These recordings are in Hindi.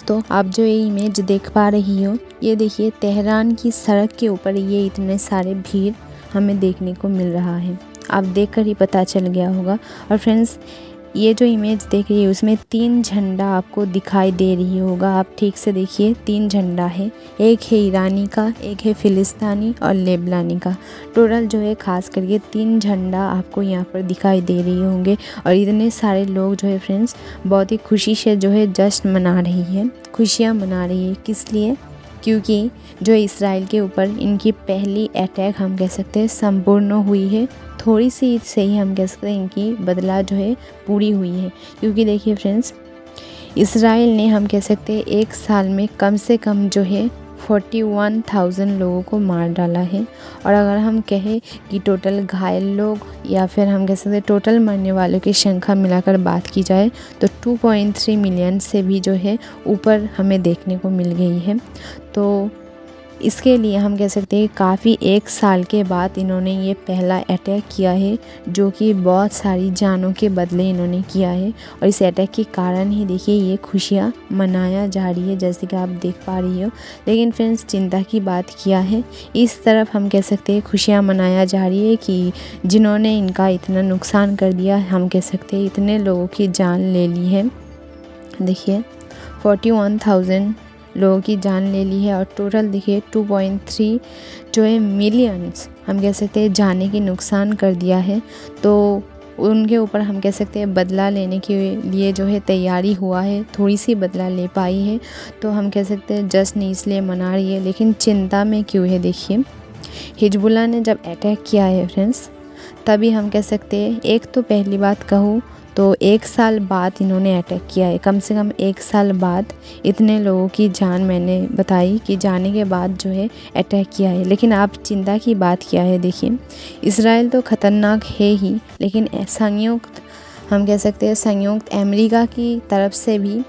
दोस्तों, आप जो ये इमेज देख पा रही हो, ये देखिए तेहरान की सड़क के ऊपर ये इतने सारे भीड़ हमें देखने को मिल रहा है। आप देखकर ही पता चल गया होगा। और फ्रेंड्स, ये जो इमेज देख रही है उसमें 3 झंडा आपको दिखाई दे रही होगा। आप ठीक से देखिए, 3 झंडा है। एक है ईरानी का, एक है फिलिस्तीनी और लेबनानी का। टोटल जो है खास करके 3 झंडा आपको यहाँ पर दिखाई दे रही होंगे। और इतने सारे लोग जो है फ्रेंड्स बहुत ही खुशी से जो है जश्न मना रही है, खुशियाँ मना रही है। किस लिए? क्योंकि जो इसराइल के ऊपर इनकी पहली अटैक हम कह सकते हैं संपूर्ण हुई है। थोड़ी सी से ही हम कह सकते हैं इनकी बदला जो है पूरी हुई है। क्योंकि देखिए फ्रेंड्स, इसराइल ने हम कह सकते हैं 1 साल में कम से कम जो है 41,000 लोगों को मार डाला है। और अगर हम कहें कि टोटल घायल लोग या फिर हम कह सकते हैं टोटल मरने वालों की संख्या मिलाकर बात की जाए तो 2.3 मिलियन से भी जो है ऊपर हमें देखने को मिल गई है। तो इसके लिए हम कह सकते हैं काफ़ी 1 साल के बाद इन्होंने ये पहला अटैक किया है, जो कि बहुत सारी जानों के बदले इन्होंने किया है। और इस अटैक के कारण ही देखिए ये खुशियाँ मनाया जा रही है, जैसे कि आप देख पा रही हो। लेकिन फ्रेंड्स, चिंता की बात क्या है, इस तरफ हम कह सकते हैं खुशियाँ मनाया जा रही है कि जिन्होंने इनका इतना नुकसान कर दिया, हम कह सकते हैं इतने लोगों की जान ले ली है। देखिए 41,000 लोगों की जान ले ली है। और टोटल देखिए 2.3 जो है मिलियंस हम कह सकते हैं जाने की नुकसान कर दिया है। तो उनके ऊपर हम कह सकते हैं बदला लेने के लिए जो है तैयारी हुआ है, थोड़ी सी बदला ले पाई है। तो हम कह सकते हैं जश्न इसलिए मना रही है। लेकिन चिंता में क्यों है? देखिए, हिजबुल्लाह ने जब अटैक किया है फ्रेंड्स, तभी हम कह सकते हैं, एक तो पहली बात कहूँ तो 1 साल बाद इन्होंने अटैक किया है। कम से कम 1 साल बाद इतने लोगों की जान, मैंने बताई कि जाने के बाद जो है अटैक किया है। लेकिन आप चिंता की बात क्या है? देखिए, इसराइल तो ख़तरनाक है ही, लेकिन संयुक्त हम कह सकते हैं संयुक्त अमेरिका की तरफ से भी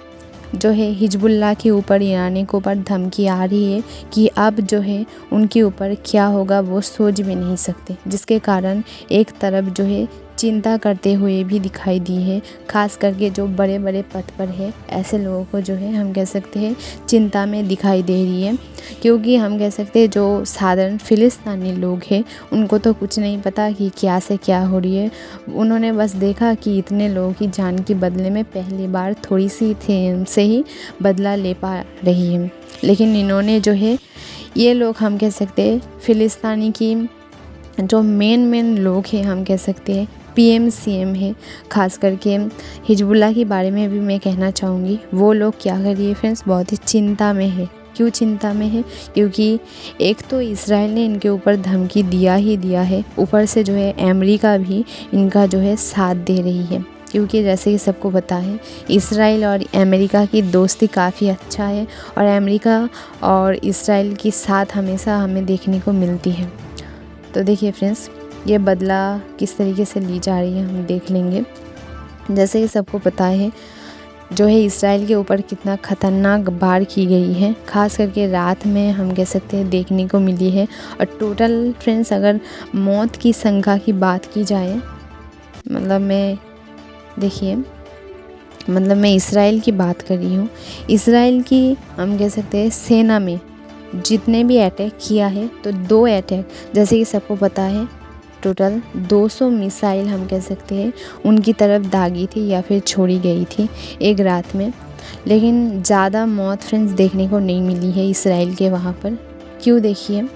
जो है हिजबुल्लाह के ऊपर, ईरानी के ऊपर धमकी आ रही है कि अब जो है उनके ऊपर क्या होगा वो सोच भी नहीं सकते। जिसके कारण एक तरफ जो है चिंता करते हुए भी दिखाई दी है। खास करके जो बड़े बड़े पद पर है ऐसे लोगों को जो है हम कह सकते हैं चिंता में दिखाई दे रही है। क्योंकि हम कह सकते हैं जो साधारण फिलिस्तीनी लोग हैं उनको तो कुछ नहीं पता कि क्या से क्या हो रही है। उन्होंने बस देखा कि इतने लोगों की जान के बदले में पहली बार थोड़ी सी से ही बदला ले पा रही है। लेकिन इन्होंने जो है, ये लोग हम कह सकते हैं फिलिस्तीनी की जो मेन लोग हैं, हम कह सकते हैं PM CM है, ख़ास करके हिजबुल्लाह के बारे में भी मैं कहना चाहूँगी। वो लोग क्या कर रही है फ्रेंड्स, बहुत ही चिंता में है। क्यों चिंता में है? क्योंकि एक तो इसराइल ने इनके ऊपर धमकी दिया ही दिया है, ऊपर से जो है अमेरिका भी इनका जो है साथ दे रही है। क्योंकि जैसे कि सबको पता है, इसराइल और अमेरिका की दोस्ती काफ़ी अच्छा है और अमेरिका और इसराइल की साथ हमेशा हमें देखने को मिलती है। तो देखिए फ्रेंड्स, ये बदला किस तरीके से ली जा रही है हम देख लेंगे। जैसे कि सबको पता है जो है इसराइल के ऊपर कितना ख़तरनाक वार की गई है, ख़ास करके रात में हम कह सकते हैं देखने को मिली है। और टोटल फ्रेंड्स, अगर मौत की संख्या की बात की जाए, मतलब मैं इसराइल की बात कर रही हूँ। इसराइल की हम कह सकते हैं सेना में जितने भी अटैक किया है, तो 2 अटैक, जैसे कि सबको पता है टोटल 200 मिसाइल हम कह सकते हैं उनकी तरफ दागी थी या फिर छोड़ी गई थी एक रात में। लेकिन ज़्यादा मौत फ्रेंड्स देखने को नहीं मिली है इसराइल के वहाँ पर। क्यों? देखिए,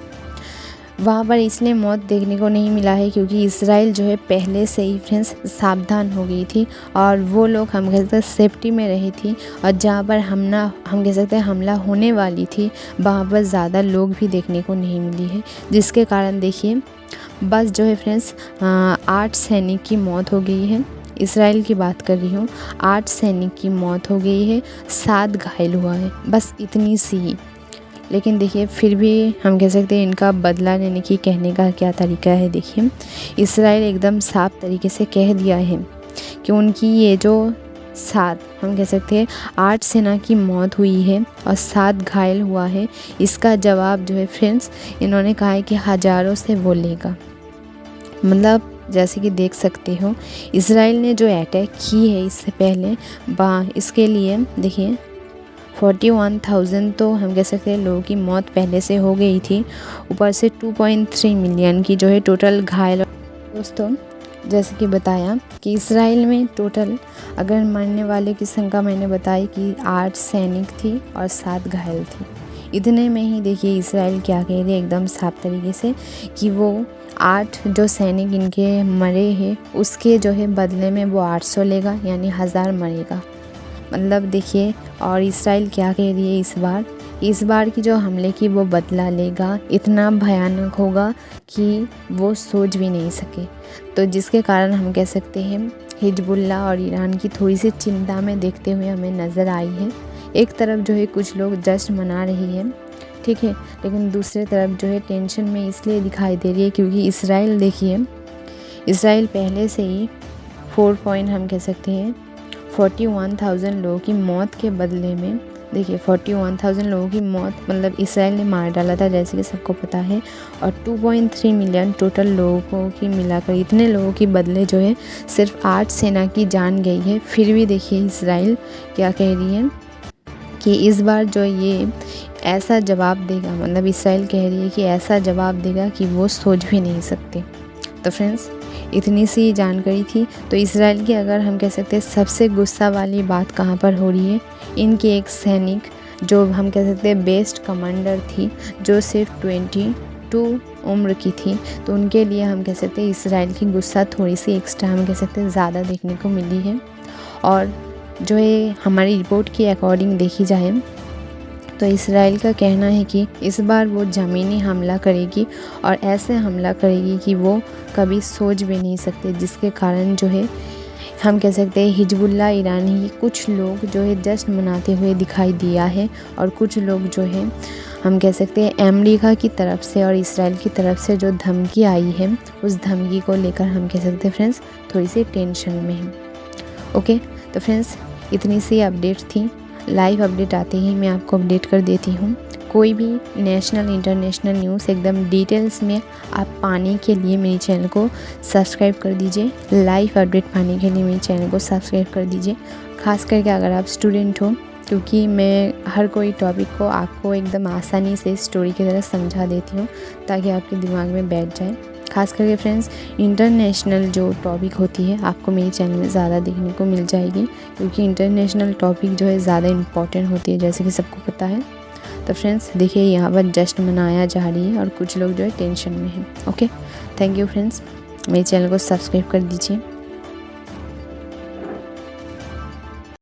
वहाँ पर इसलिए मौत देखने को नहीं मिला है क्योंकि इसराइल जो है पहले से ही फ्रेंड्स सावधान हो गई थी और वो लोग हम कह सकते हैं सेफ्टी में रही थी। और जहाँ पर हम कह सकते हैं हमला होने वाली थी, वहाँ पर ज़्यादा लोग भी देखने को नहीं मिली है। जिसके कारण देखिए, बस जो है फ्रेंड्स 8 सैनिक की मौत हो गई है। इसराइल की बात कर रही हूँ, 8 सैनिक की मौत हो गई है, 7 घायल हुआ है, बस इतनी सी ही। लेकिन देखिए, फिर भी हम कह सकते हैं इनका बदला लेने की कहने का क्या तरीका है। देखिए, इसराइल एकदम साफ तरीके से कह दिया है कि उनकी ये जो 7 हम कह सकते हैं 8 सेना की मौत हुई है और 7 घायल हुआ है, इसका जवाब जो है फ्रेंड्स इन्होंने कहा है कि हज़ारों से वो लेगा। मतलब जैसे कि देख सकते हो, इसराइल ने जो अटैक की है इससे पहले, इसके लिए देखिए 41,000 तो हम कह सकते हैं लोगों की मौत पहले से हो गई थी, ऊपर से 2.3 मिलियन की जो है टोटल घायल। दोस्तों जैसे कि बताया कि इसराइल में टोटल अगर मरने वाले की संख्या मैंने बताई कि 8 सैनिक थी और 7 घायल थी। इतने में ही देखिए इसराइल क्या कह रही है एकदम साफ तरीके से कि वो 8 जो सैनिक इनके मरे हैं उसके जो है बदले में वो 800 लेगा, यानी 1000 मरेगा। मतलब देखिए, और इसराइल क्या कह रही है इस बार की जो हमले की वो बदला लेगा, इतना भयानक होगा कि वो सोच भी नहीं सके। तो जिसके कारण हम कह सकते हैं हिजबुल्लाह और ईरान की थोड़ी सी चिंता में देखते हुए हमें नज़र आई है। एक तरफ जो है कुछ लोग जश्न मना रही है, ठीक है, लेकिन दूसरी तरफ जो है टेंशन में इसलिए दिखाई दे रही है क्योंकि इसराइल देखिए, इसराइल पहले से ही 4 पॉइंट हम कह सकते हैं 41,000 लोगों की मौत के बदले में, देखिए 41,000 लोगों की मौत मतलब इसराइल ने मार डाला था जैसे कि सबको पता है, और 2.3 मिलियन टोटल लोगों की मिलाकर इतने लोगों की बदले जो है सिर्फ 8 सेना की जान गई है। फिर भी देखिए इसराइल क्या कह रही है कि इस बार जो ये ऐसा जवाब देगा, मतलब इसराइल कह रही है कि ऐसा जवाब देगा कि वो सोच भी नहीं सकते। तो फ्रेंड्स इतनी सी जानकारी थी। तो इसराइल की अगर हम कह सकते हैं सबसे गुस्सा वाली बात कहाँ पर हो रही है, इनकी एक सैनिक जो हम कह सकते हैं बेस्ट कमांडर थी, जो सिर्फ 22 उम्र की थी, तो उनके लिए हम कह सकते हैं इसराइल की गुस्सा थोड़ी सी एक्स्ट्रा हम कह सकते हैं ज़्यादा देखने को मिली है। और जो है हमारी रिपोर्ट के अकॉर्डिंग देखी जाए तो इसराइल का कहना है कि इस बार वो ज़मीनी हमला करेगी और ऐसे हमला करेगी कि वो कभी सोच भी नहीं सकते, जिसके कारण जो है हम कह सकते हैं हिजबुल्लाह ईरानी कुछ लोग जो है जश्न मनाते हुए दिखाई दिया है, और कुछ लोग जो है हम कह सकते हैं अमेरिका की तरफ से और इसराइल की तरफ से जो धमकी आई है उस धमकी को लेकर हम कह सकते हैं फ्रेंड्स थोड़ी सी टेंशन में है। ओके, तो फ्रेंड्स इतनी सी अपडेट थी। लाइव अपडेट आते ही मैं आपको अपडेट कर देती हूँ। कोई भी नेशनल इंटरनेशनल न्यूज़ एकदम डिटेल्स में आप पाने के लिए मेरे चैनल को सब्सक्राइब कर दीजिए। लाइव अपडेट पाने के लिए मेरे चैनल को सब्सक्राइब कर दीजिए, खास करके अगर आप स्टूडेंट हो, क्योंकि मैं हर कोई टॉपिक को आपको एकदम आसानी से स्टोरी की तरह समझा देती हूँ ताकि आपके दिमाग में बैठ जाए। खास करके फ्रेंड्स इंटरनेशनल जो टॉपिक होती है आपको मेरे चैनल में ज़्यादा देखने को मिल जाएगी, क्योंकि इंटरनेशनल टॉपिक जो है ज़्यादा इम्पॉर्टेंट होती है जैसे कि सबको पता है। तो फ्रेंड्स देखिए यहाँ पर जश्न मनाया जा रही है और कुछ लोग जो है टेंशन में हैं। ओके, थैंक यू फ्रेंड्स, मेरे चैनल को सब्सक्राइब कर दीजिए।